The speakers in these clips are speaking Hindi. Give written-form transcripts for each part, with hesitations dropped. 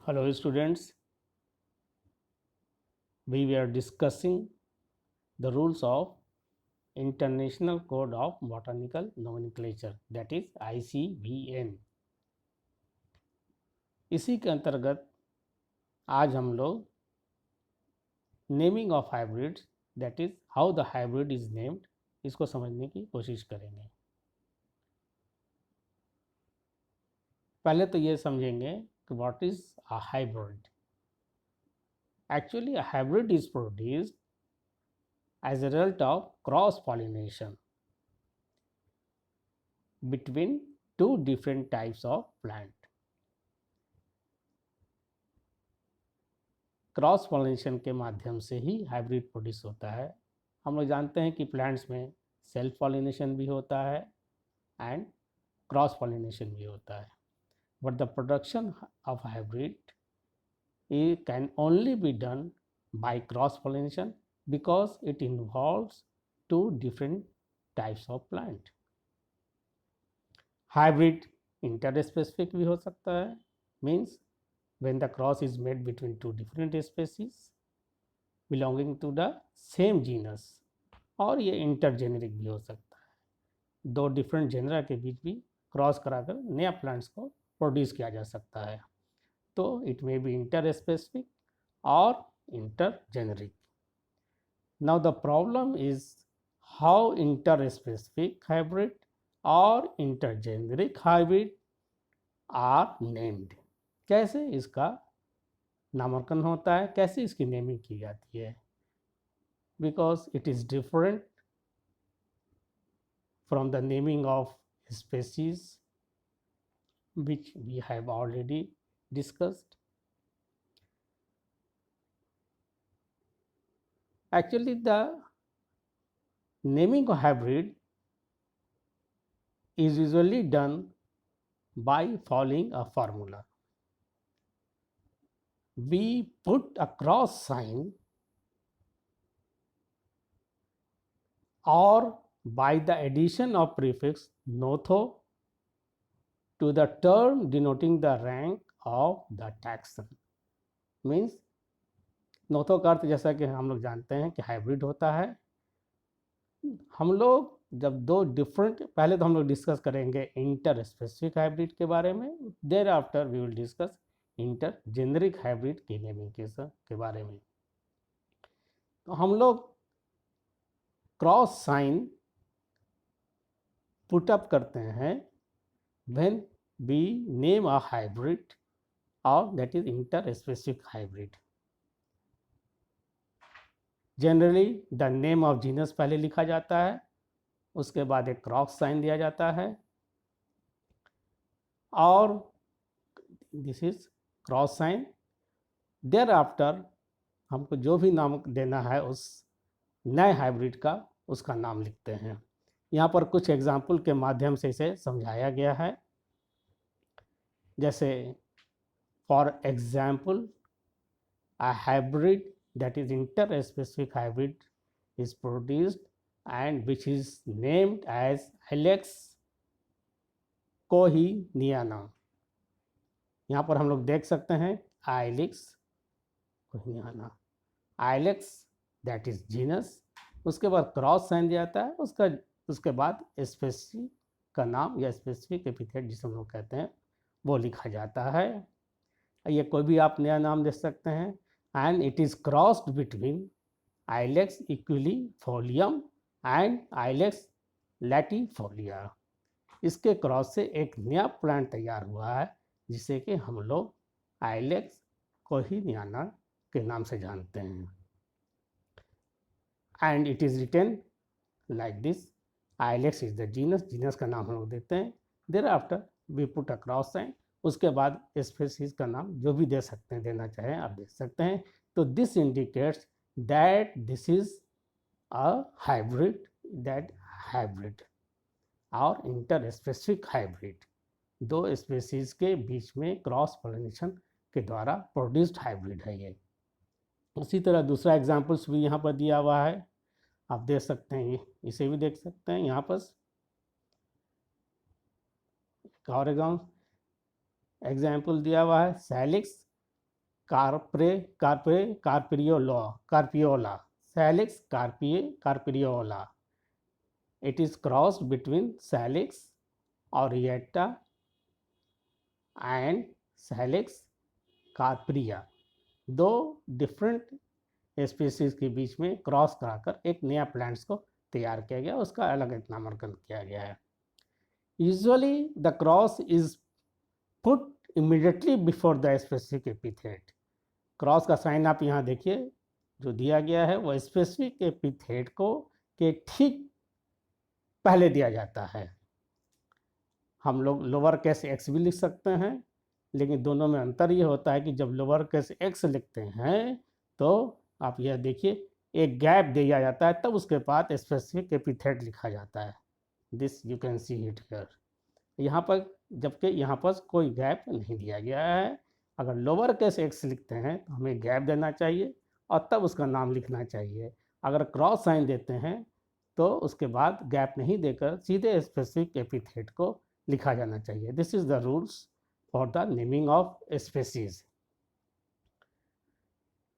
Hello students, we were discussing the rules of International Code of Botanical Nomenclature, that is ICBN. इसी के अंतर्गत आज हम लोग naming of hybrids, that is how the hybrid is named, इसको समझने की कोशिश करेंगे। पहले तो ये समझेंगे कि what is a hybrid. Actually, a hybrid is produced as a result of cross pollination between two different types of plant. Cross pollination के माध्यम से ही हाइब्रिड प्रोड्यूस होता है। हम लोग जानते हैं कि प्लांट्स में सेल्फ पॉलिनेशन भी होता है एंड क्रॉस पॉलिनेशन भी होता है, but the production of hybrid it can only be done by cross pollination because it involves two different types of plant. Hybrid interspecific भी हो सकता है, means when the cross is made between two different species belonging to the same genus, और ये intergeneric भी हो सकता है, दो different genera के बीच भी क्रॉस कराकर नया प्लांट्स को प्रोड्यूस किया जा सकता है। तो it may be interspecific or intergeneric. Now the problem is how interspecific hybrid or intergeneric hybrid are named. कैसे इसका नामांकन होता है, कैसे इसकी नेमिंग की जाती है, because it is different from the naming of species which we have already discussed. Actually, the naming of hybrid is usually done by following a formula. We put a cross sign or by the addition of prefix notho to the term denoting the rank of the taxon. Means नोथो का अर्थ जैसा कि हम लोग जानते हैं कि हाइब्रिड होता है। हम लोग जब दो डिफरेंट, पहले तो हम लोग डिस्कस करेंगे इंटर स्पेसिफिक हाइब्रिड के बारे में, thereafter we will discuss intergeneric hybrid की नेमिंग के बारे में। तो हम लोग क्रॉस साइन पुट अप करते हैं when we name a hybrid, और that is interspecific hybrid. Generally the name of genus पहले लिखा जाता है, उसके बाद एक क्रॉस साइन दिया जाता है, और this is cross sign. Thereafter हमको जो भी नाम देना है उस नए हाइब्रिड का, उसका नाम लिखते हैं। यहाँ पर कुछ एग्जाम्पल के माध्यम से इसे समझाया गया है। जैसे for example, a hybrid that is interspecific hybrid is produced and which is named as Ilex coheniana. यहाँ पर हम लोग देख सकते हैं Ilex coheniana, Ilex that is genus, उसके बाद क्रॉस साइन दिया जाता है, उसके बाद स्पेसिफिक का नाम या स्पेसिफिक एपिथेट जिसे हम लोग कहते हैं वो लिखा जाता है। ये कोई भी आप नया नाम दे सकते हैं। And it is crossed between Ilex equifolium and Ilex latifolia. इसके क्रॉस से एक नया प्लांट तैयार हुआ है जिसे कि हम लोग आइलेक्स कोहिनियाना के नाम से जानते हैं। And it is written like this, Ilex is the genus, genus का नाम हम लोग देते हैं। Thereafter we put a cross sign, उसके बाद स्पीशीज का नाम जो भी दे सकते हैं, देना चाहें आप दे सकते हैं। तो this indicates that this is a hybrid, that hybrid और इंटर स्पेसिफिक हाइब्रिड, दो स्पीशीज के बीच में क्रॉस पॉलिनेशन के द्वारा प्रोड्यूस्ड हाइब्रिड है ये। उसी तरह दूसरा एग्जाम्पल्स भी यहाँ पर दिया हुआ है, आप देख सकते हैं, इसे भी देख सकते हैं। यहाँ पर और एग्जाम्पल दिया हुआ है, सैलिक्स कार्पियोला, सैलिक्स कार्पियोला. It is crossed between Salix aureata and Salix carpria. दो डिफरेंट स्पीसीज के बीच में क्रॉस कराकर एक नया प्लांट्स को तैयार किया गया, उसका अलग नामांकन किया गया है. Usually the cross is put immediately before the specific epithet. Cross का साइन आप यहाँ देखिए जो दिया गया है वो स्पेसिफिक एपिथेट को के ठीक पहले दिया जाता है. हम लोग लोअर केस एक्स भी लिख सकते हैं, लेकिन दोनों में अंतर ये होता है कि जब लोअर केस एक्स लिखते हैं तो आप यह देखिए एक गैप दिया जाता है, तब उसके बाद स्पेसिफिक एपिथेट लिखा जाता है. This you can see it here. यहाँ पर जबकि यहाँ पर कोई गैप नहीं दिया गया है. अगर लोअर केस एक्स लिखते हैं तो हमें गैप देना चाहिए और तब उसका नाम लिखना चाहिए. अगर क्रॉस साइन देते हैं तो उसके बाद गैप नहीं देकर सीधे स्पेसिफिक एपिथेट को लिखा जाना चाहिए. This is the rules for the naming of species.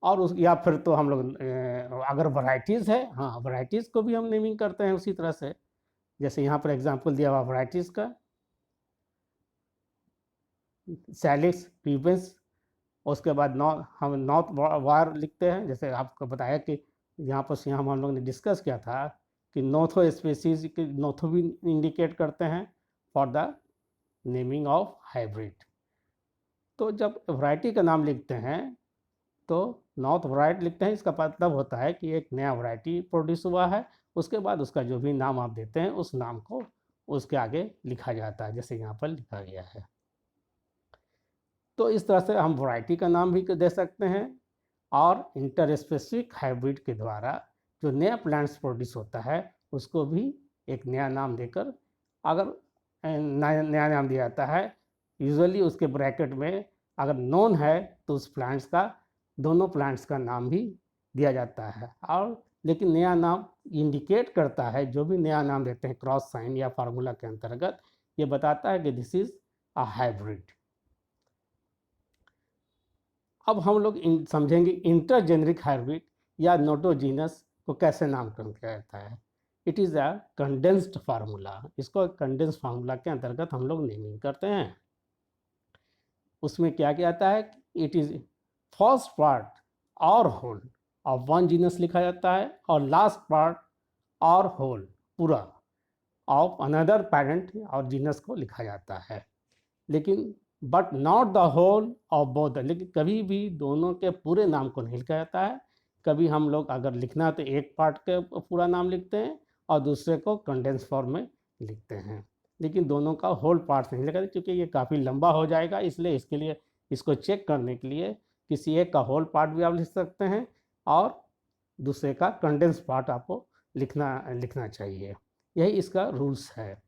और उस या फिर तो हम लोग अगर वैरायटीज़ है, हाँ वैरायटीज़ को भी हम नेमिंग करते हैं उसी तरह से. जैसे यहाँ पर एग्जांपल दिया हुआ वैरायटीज़ का, सैलिक्स प्यूबिस. उसके बाद हम नॉर्थ वार लिखते हैं. जैसे आपको बताया कि यहाँ पर हम लोग ने डिस्कस किया था कि नोथो स्पीसीज की नोथो भी इंडिकेट करते हैं for the naming of hybrid. तो जब वैरायटी का नाम लिखते हैं तो नॉर्थ वैरायटी लिखते हैं. इसका मतलब होता है कि एक नया वैरायटी प्रोड्यूस हुआ है, उसके बाद उसका जो भी नाम आप देते हैं उस नाम को उसके आगे लिखा जाता है, जैसे यहाँ पर लिखा गया है. तो इस तरह से हम वैरायटी का नाम भी दे सकते हैं. और इंटरस्पेसिफिक हाइब्रिड के द्वारा जो नया प्लांट्स प्रोड्यूस होता है उसको भी एक नया नाम देकर, अगर नया नाम दिया जाता है यूजुअली उसके ब्रैकेट में अगर नोन है तो उस प्लांट्स का, दोनों प्लांट्स का नाम भी दिया जाता है. और लेकिन नया नाम इंडिकेट करता है, जो भी नया नाम देते हैं क्रॉस साइन या फार्मूला के अंतर्गत, ये बताता है कि दिस इज अ हाइब्रिड. अब हम लोग समझेंगे इंटरजेनरिक हाइब्रिड या नोटोजीनस को कैसे नामकरण किया जाता है. It is a condensed formula. इसको कंडेंस्ड फार्मूला के अंतर्गत हम लोग नेमिंग करते हैं. उसमें क्या किया जाता है, इट इज़ फर्स्ट पार्ट और होल ऑफ वन जीनस लिखा जाता है और लास्ट पार्ट और होल पूरा ऑफ अनदर पेरेंट और जीनस को लिखा जाता है. लेकिन but not the whole of both. लेकिन कभी भी दोनों के पूरे नाम को नहीं लिखा जाता है. कभी हम लोग अगर लिखना तो एक पार्ट के पूरा नाम लिखते हैं और दूसरे को कंडेंस फॉर्म में लिखते हैं, लेकिन दोनों का होल पार्ट नहीं लिखा, क्योंकि ये काफ़ी लंबा हो जाएगा. इसलिए इसके लिए इसको चेक करने के लिए किसी एक का होल पार्ट भी आप लिख सकते हैं और दूसरे का कंडेंस पार्ट आपको लिखना चाहिए. यही इसका रूल्स है.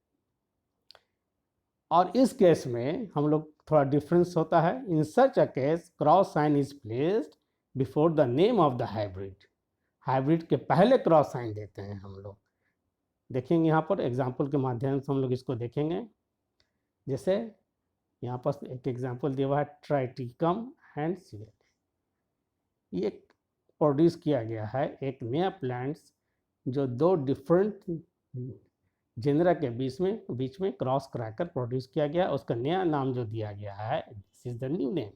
और इस केस में हम लोग थोड़ा डिफरेंस होता है. In such a case cross sign is placed before the name of the hybrid. Hybrid के पहले क्रॉस साइन देते हैं हम लोग. देखेंगे यहाँ पर एग्जाम्पल के माध्यम से हम लोग इसको देखेंगे. जैसे यहाँ पर एक एग्जाम्पल दिया हुआ है ट्राइटिकम एंड सीवेट. ये प्रोड्यूस किया गया है एक नया प्लांट्स जो दो डिफरेंट जेनरा के बीच में क्रॉस कराकर प्रोड्यूस किया गया. उसका नया नाम जो दिया गया है, this is the new name.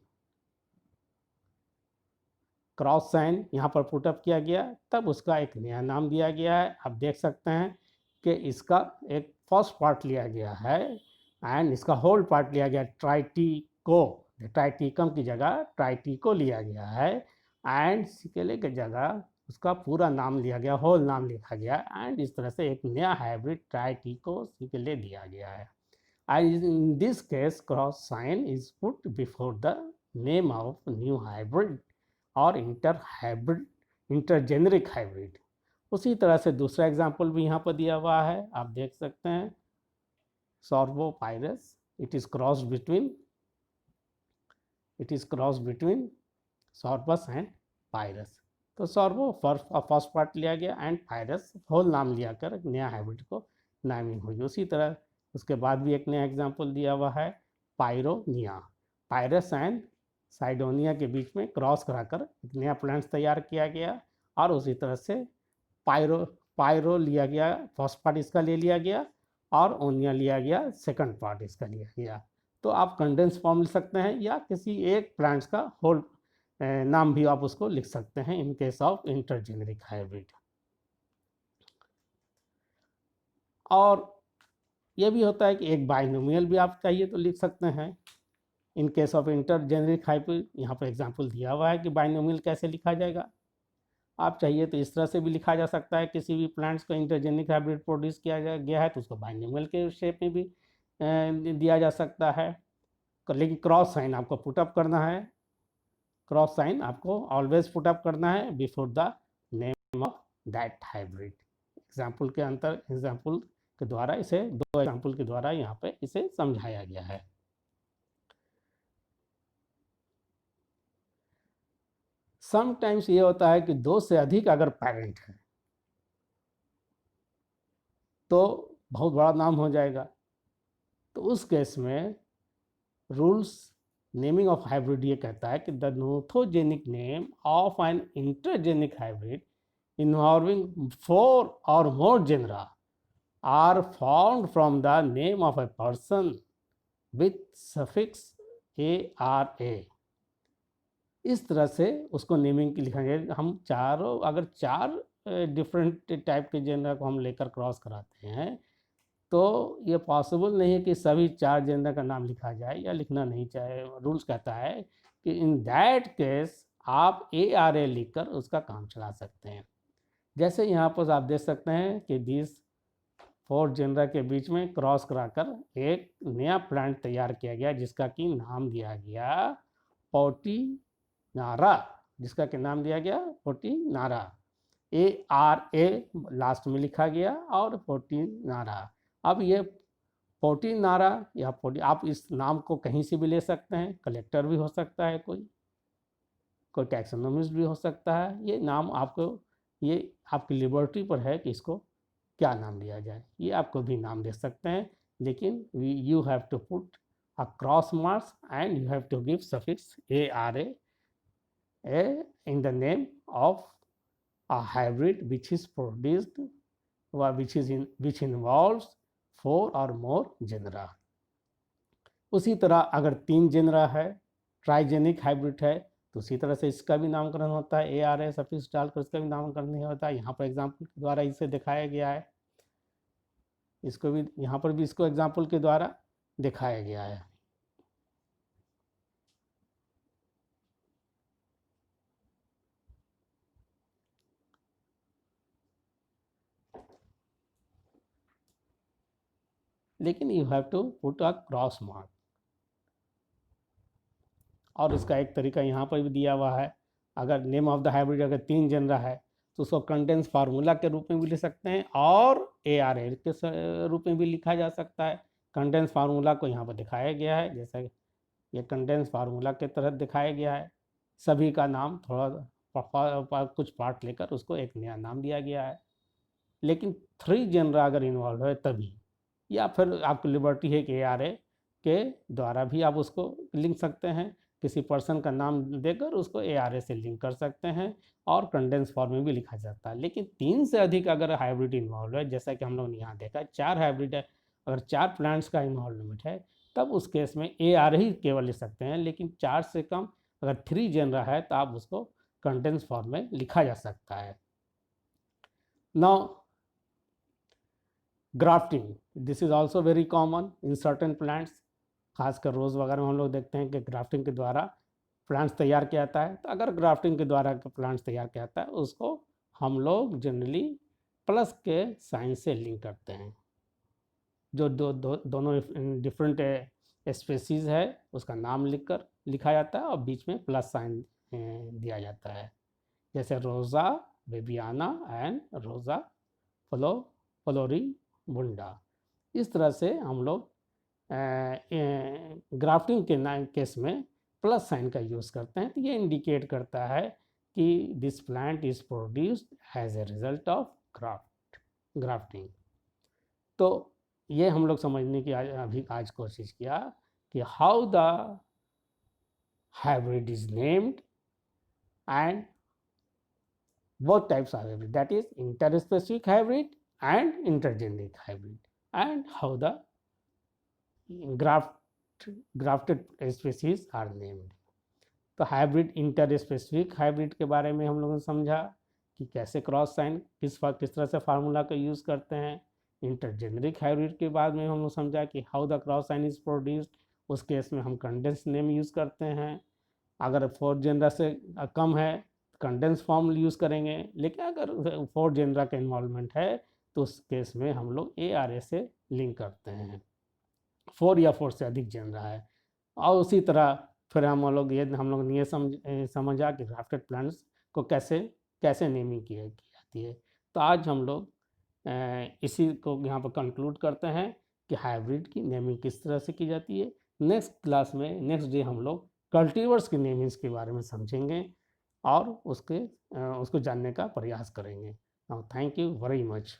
Cross sign यहाँ पर पुटअप किया गया, तब उसका एक नया नाम दिया गया है. आप देख सकते हैं कि इसका एक फर्स्ट पार्ट लिया गया है एंड इसका होल पार्ट लिया गया ट्राइटिको. ट्राइटिकम की जगह ट्राइटिको लिया गया है एंड सिकेले की जगह उसका पूरा नाम लिया गया, होल नाम लिखा गया. एंड इस तरह से एक नया हाइब्रिड ट्राइटिको सिकेले दिया गया है. And in this case cross sign is put before the name of new hybrid और इंटरजेनरिक हाइब्रिड. उसी तरह से दूसरा एग्जाम्पल भी यहाँ पर दिया हुआ है, आप देख सकते हैं. Sorbopyrus, it is cross between Sorbus and Pyrus. तो सॉर्बो फर्स्ट पार्ट लिया गया एंड पायरस होल नाम लिया कर एक नया हाइब्रिड को नामिंग हुई. उसी तरह उसके बाद भी एक नया एग्जाम्पल दिया हुआ है पायरोनिया. पायरस एंड साइडोनिया के बीच में क्रॉस कराकर एक नया प्लांट्स तैयार किया गया, और उसी तरह से पायरो लिया गया, फर्स्ट पार्ट इसका ले लिया गया, और ओनिया लिया गया, सेकंड पार्ट इसका लिया गया। तो आप कंडेंस फॉर्म लिख सकते हैं, या किसी एक प्लांट्स का होल नाम भी आप उसको लिख सकते हैं इन केस ऑफ इंटरजेनेरिक हाइब्रिड। और ये भी होता है कि एक बाइनोमियल भी आप चाहिए तो लिख सकते हैं इन केस ऑफ इंटरजेनेरिक हाइब्रिड। यहाँ पर एग्जांपल दिया हुआ है कि बाइनोमियल कैसे लिखा जाएगा। आप चाहिए तो इस तरह से भी लिखा जा सकता है, किसी भी प्लांट्स को इंटरजेनिक हाइब्रिड प्रोड्यूस किया गया है तो उसको बाइनोमियल के शेप में भी दिया जा सकता है। लेकिन क्रॉस साइन आपको पुटअप करना है, क्रॉस साइन आपको ऑलवेज पुटअप करना है before the name of that hybrid. Example के द्वारा इसे, दो एग्जाम्पल के द्वारा यहाँ पे इसे समझाया गया है। समटाइम्स ये होता है कि दो से अधिक अगर पेरेंट है तो बहुत बड़ा नाम हो जाएगा। तो उस केस में रूल्स नेमिंग ऑफ हाइब्रिड ये कहता है कि the nothogeneric name of an intergeneric hybrid involving 4 or more genera are formed from the name of a person with suffix ARA। इस तरह से उसको नेमिंग की लिखा गया। हम चारों, अगर 4 डिफरेंट टाइप के जेंडर को हम लेकर क्रॉस कराते हैं तो ये पॉसिबल नहीं है कि सभी 4 जेंडर का नाम लिखा जाए, या लिखना नहीं चाहे। रूल्स कहता है कि इन दैट केस आप ARA लिखकर उसका काम चला सकते हैं। जैसे यहाँ पर आप देख सकते हैं कि दिस 4 जेंडर के बीच में क्रॉस कराकर एक नया प्लांट तैयार किया गया जिसका कि नाम दिया गया पोर्टिनारा, जिसका कि नाम दिया गया पोर्टिनारा। ARA लास्ट में लिखा गया और पोर्टिनारा। अब ये पोर्टिनारा या आप इस नाम को कहीं से भी ले सकते हैं, कलेक्टर भी हो सकता है, कोई टैक्सोनॉमिस्ट भी हो सकता है। ये नाम आपको, ये आपकी लिबर्टी पर है कि इसको क्या नाम दिया जाए। ये आपको भी नाम दे सकते हैं, लेकिन you have to put a cross marks and you have to give suffix ARA in the name of a hybrid which is produced or which involves 4 or more genera। उसी तरह अगर 3 जेनरा है, ट्राइजेनिक हाइब्रिड है, तो उसी तरह से इसका भी नामकरण होता है, ARA सफिक्स डालकर इसका भी नामकरण होता है। यहाँ पर एग्जाम्पल के द्वारा इसे दिखाया गया है, इसको भी यहाँ पर भी इसको एग्जाम्पल के द्वारा दिखाया गया है। लेकिन you have to put a cross mark. और इसका एक तरीका यहाँ पर भी दिया हुआ है, अगर नेम ऑफ द हाइब्रिड अगर 3 जनरा है तो उसको कंडेंस फार्मूला के रूप में भी लिख सकते हैं और ARA के रूप में भी लिखा जा सकता है। कंडेंस फार्मूला को यहाँ पर दिखाया गया है, जैसा ये कंडेंस फार्मूला के तहत दिखाया गया है। सभी का नाम थोड़ा कुछ पार्ट लेकर उसको एक नया नाम दिया गया है। लेकिन 3 जनरा अगर इन्वॉल्व है तभी, या फिर आपकी लिबर्टी है कि ARA के द्वारा भी आप उसको लिख सकते हैं, किसी पर्सन का नाम देकर उसको ARA से लिंक कर सकते हैं, और कंडेंस फॉर्म में भी लिखा जाता है। लेकिन 3 से अधिक अगर हाइब्रिड इन्वॉल्व है, जैसा कि हम लोग ने यहाँ देखा 4 हाइब्रिड है, अगर 4 प्लांट्स का इन्वॉल्वमेंट है तब उस केस में ARA ही केवल लिख सकते हैं। लेकिन 4 से कम अगर 3 जनरा है तो आप उसको कंडेंस फॉर्म में लिखा जा सकता है। Now grafting, this is also very common in certain plants, खासकर रोज़ वगैरह में हम लोग देखते हैं कि ग्राफ्टिंग के द्वारा प्लांट्स तैयार किया जाता है। तो अगर ग्राफ्टिंग के द्वारा प्लांट्स तैयार किया जाता है उसको हम लोग जनरली प्लस के साइन से लिंक करते हैं। जो दोनों डिफरेंट स्पेसीज है उसका नाम लिखा जाता है और बीच में प्लस साइन दिया जाता है, जैसे रोज़ा बेबियाना एंड रोज़ा फ्लोरिबुंडा। इस तरह से हम लोग ग्राफ्टिंग के केस में प्लस साइन का यूज़ करते हैं। तो ये इंडिकेट करता है कि this plant is produced as a result of grafting. तो ये हम लोग समझने की आज कोशिश किया कि how the hybrid is named, and both types are hybrid, that is interspecific hybrid and intergeneric hybrid, and how the grafted species are named. तो हाइब्रिड इंटरस्पेसिफिक हाइब्रिड के बारे में हम लोगों ने समझा कि कैसे क्रॉस साइन किस तरह से फार्मूला का यूज़ करते हैं। इंटरजेनरिक हाइब्रिड के बाद में हम लोग समझा कि how the cross sign is produced, उस केस में हम कंडेंस नेम यूज़ करते हैं। अगर 4 जेनरा से कम है कंडेंस फॉर्म यूज़ करेंगे, लेकिन अगर 4 जेनरा का इन्वॉल्वमेंट है तो उस केस में हम लोग ARA से लिंक करते हैं। 4 या 4 से अधिक जेनरा है। और उसी तरह फिर हम लोग ये समझा कि ग्राफ्टेड प्लांट्स को कैसे नेमिंग की जाती है। तो आज हम लोग इसी को यहाँ पर कंक्लूड करते हैं कि हाइब्रिड की नेमिंग किस तरह से की जाती है। नेक्स्ट क्लास में नेक्स्ट डे हम लोग कल्टीवर्स की नेमिंग्स के बारे में समझेंगे और उसको जानने का प्रयास करेंगे। Thank you very much.